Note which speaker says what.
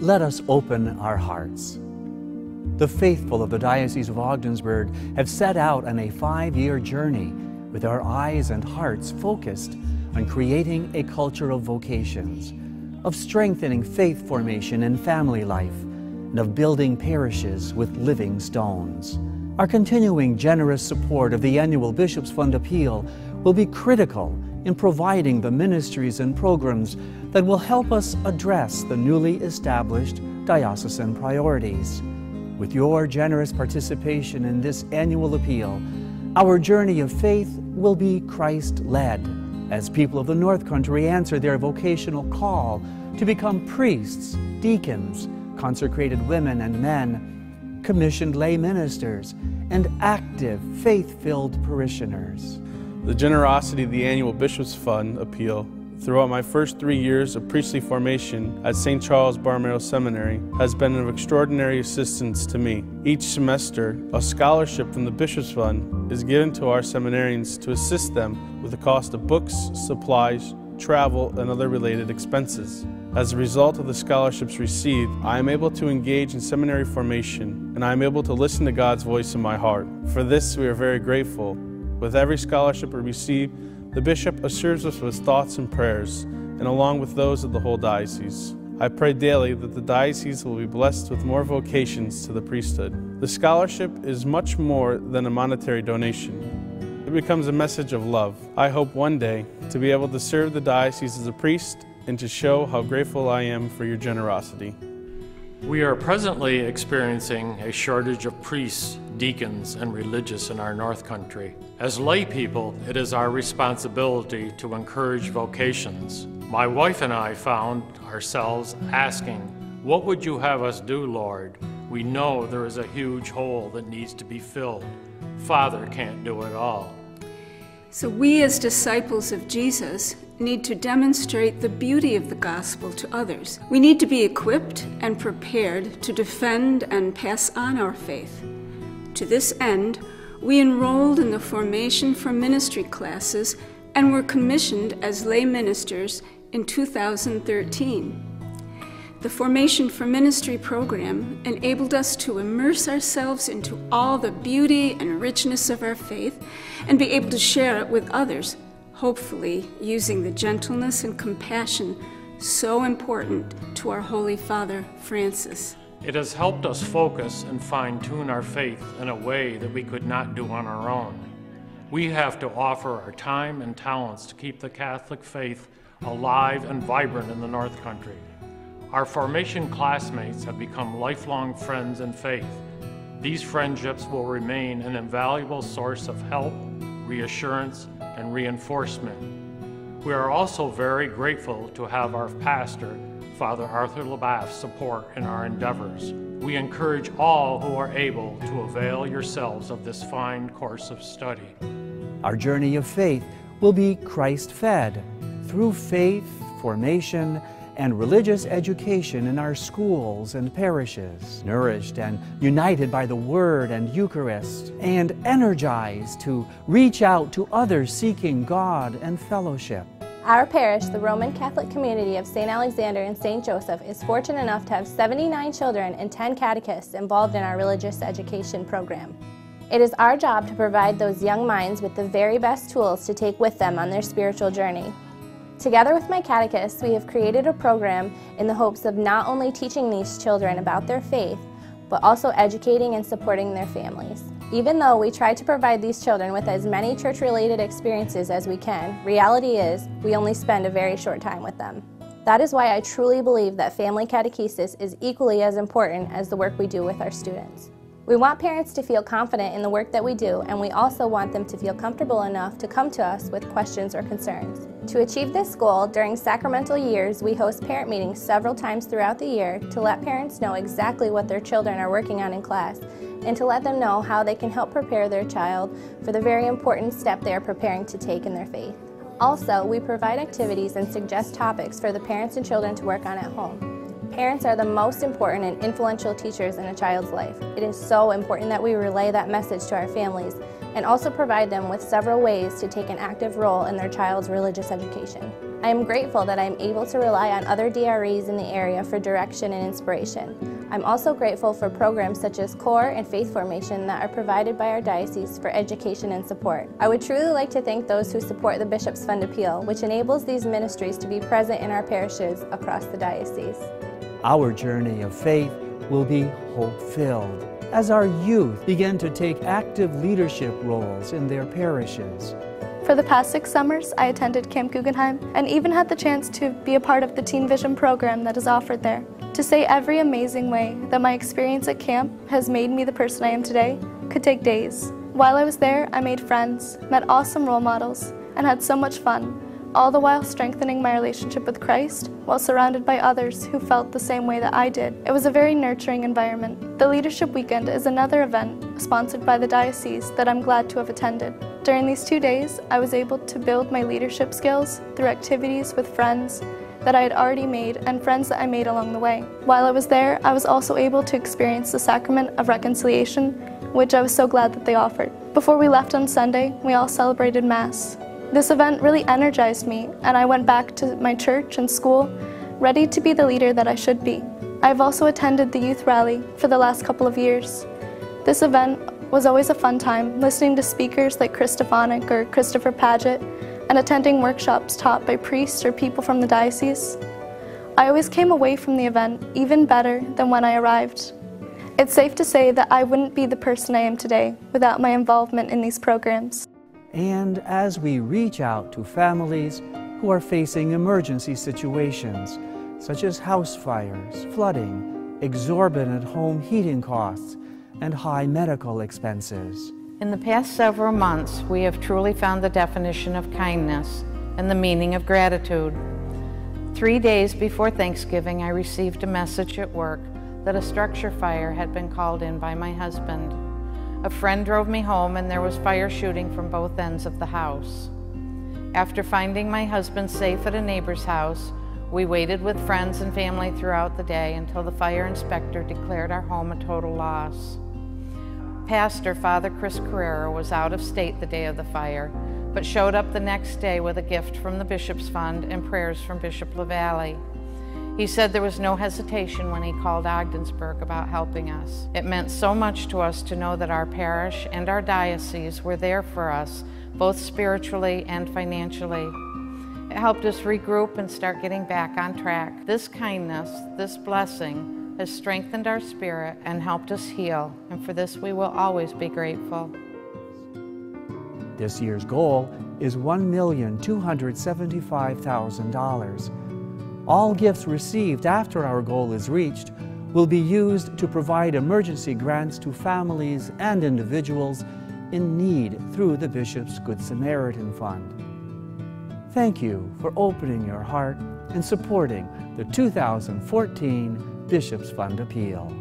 Speaker 1: let us open our hearts. The faithful of the Diocese of Ogdensburg have set out on a 5-year journey with our eyes and hearts focused on creating a culture of vocations, of strengthening faith formation and family life, and of building parishes with living stones. Our continuing generous support of the annual Bishop's Fund appeal will be critical in providing the ministries and programs that will help us address the newly established diocesan priorities. With your generous participation in this annual appeal, our journey of faith will be Christ-led as people of the North Country answer their vocational call to become priests, deacons, consecrated women and men, commissioned lay ministers, and active, faith-filled parishioners.
Speaker 2: The generosity of the annual Bishop's Fund appeal throughout my first 3 years of priestly formation at St. Charles Borromeo Seminary has been of extraordinary assistance to me. Each semester, a scholarship from the Bishop's Fund is given to our seminarians to assist them with the cost of books, supplies, travel, and other related expenses. As a result of the scholarships received, I am able to engage in seminary formation, and I am able to listen to God's voice in my heart. For this, we are very grateful. With every scholarship we receive, the Bishop assures us with thoughts and prayers, and along with those of the whole diocese. I pray daily that the diocese will be blessed with more vocations to the priesthood. The scholarship is much more than a monetary donation. It becomes a message of love. I hope one day to be able to serve the diocese as a priest and to show how grateful I am for your generosity.
Speaker 3: We are presently experiencing a shortage of priests, deacons, and religious in our North Country. As lay people, it is our responsibility to encourage vocations. My wife and I found ourselves asking, "What would you have us do, Lord? We know there is a huge hole that needs to be filled. Father can't do it all."
Speaker 4: So we as disciples of Jesus need to demonstrate the beauty of the gospel to others. We need to be equipped and prepared to defend and pass on our faith. To this end, we enrolled in the Formation for Ministry classes and were commissioned as lay ministers in 2013. The Formation for Ministry program enabled us to immerse ourselves into all the beauty and richness of our faith and be able to share it with others, hopefully using the gentleness and compassion so important to our Holy Father Francis.
Speaker 3: It has helped us focus and fine-tune our faith in a way that we could not do on our own. We have to offer our time and talents to keep the Catholic faith alive and vibrant in the North Country. Our formation classmates have become lifelong friends in faith. These friendships will remain an invaluable source of help, reassurance, and reinforcement. We are also very grateful to have our pastor, Father Arthur LaBaffe's support in our endeavors. We encourage all who are able to avail yourselves of this fine course of study.
Speaker 1: Our journey of faith will be Christ-fed through faith, formation, and religious education in our schools and parishes, nourished and united by the Word and Eucharist, and energized to reach out to others seeking God and fellowship.
Speaker 5: Our parish, the Roman Catholic community of St. Alexander and St. Joseph, is fortunate enough to have 79 children and 10 catechists involved in our religious education program. It is our job to provide those young minds with the very best tools to take with them on their spiritual journey. Together with my catechists, we have created a program in the hopes of not only teaching these children about their faith, but also educating and supporting their families. Even though we try to provide these children with as many church-related experiences as we can, reality is we only spend a very short time with them. That is why I truly believe that family catechesis is equally as important as the work we do with our students. We want parents to feel confident in the work that we do, and we also want them to feel comfortable enough to come to us with questions or concerns. To achieve this goal, during sacramental years, we host parent meetings several times throughout the year to let parents know exactly what their children are working on in class and to let them know how they can help prepare their child for the very important step they are preparing to take in their faith. Also, we provide activities and suggest topics for the parents and children to work on at home. Parents are the most important and influential teachers in a child's life. It is so important that we relay that message to our families and also provide them with several ways to take an active role in their child's religious education. I am grateful that I am able to rely on other DREs in the area for direction and inspiration. I'm also grateful for programs such as CORE and Faith Formation that are provided by our diocese for education and support. I would truly like to thank those who support the Bishop's Fund Appeal, which enables these ministries to be present in our parishes across the diocese.
Speaker 1: Our journey of faith will be hope-filled as our youth begin to take active leadership roles in their parishes.
Speaker 6: For the past 6 summers, I attended Camp Guggenheim and even had the chance to be a part of the Teen Vision program that is offered there. To say every amazing way that my experience at camp has made me the person I am today could take days. While I was there, I made friends, met awesome role models, and had so much fun, all the while strengthening my relationship with Christ while surrounded by others who felt the same way that I did. It was a very nurturing environment. The Leadership Weekend is another event sponsored by the diocese that I'm glad to have attended. During these 2 days, I was able to build my leadership skills through activities with friends that I had already made and friends that I made along the way. While I was there, I was also able to experience the sacrament of reconciliation, which I was so glad that they offered. Before we left on Sunday, we all celebrated Mass. This event really energized me, and I went back to my church and school ready to be the leader that I should be. I've also attended the youth rally for the last couple of years. This event was always a fun time, listening to speakers like Chris Stefanik or Christopher Paget, and attending workshops taught by priests or people from the diocese. I always came away from the event even better than when I arrived. It's safe to say that I wouldn't be the person I am today without my involvement in these programs.
Speaker 1: And as we reach out to families who are facing emergency situations, such as house fires, flooding, exorbitant home heating costs, and high medical expenses.
Speaker 7: In the past several months, we have truly found the definition of kindness and the meaning of gratitude. 3 days before Thanksgiving, I received a message at work that a structure fire had been called in by my husband. A friend drove me home and there was fire shooting from both ends of the house. After finding my husband safe at a neighbor's house, we waited with friends and family throughout the day until the fire inspector declared our home a total loss. Pastor Father Chris Carrera was out of state the day of the fire, but showed up the next day with a gift from the Bishop's Fund and prayers from Bishop LaValle. He said there was no hesitation when he called Ogdensburg about helping us. It meant so much to us to know that our parish and our diocese were there for us, both spiritually and financially. It helped us regroup and start getting back on track. This kindness, this blessing, has strengthened our spirit and helped us heal, and for this we will always be grateful.
Speaker 1: This year's goal is $1,275,000. All gifts received after our goal is reached will be used to provide emergency grants to families and individuals in need through the Bishop's Good Samaritan Fund. Thank you for opening your heart and supporting the 2014 Bishop's Fund Appeal.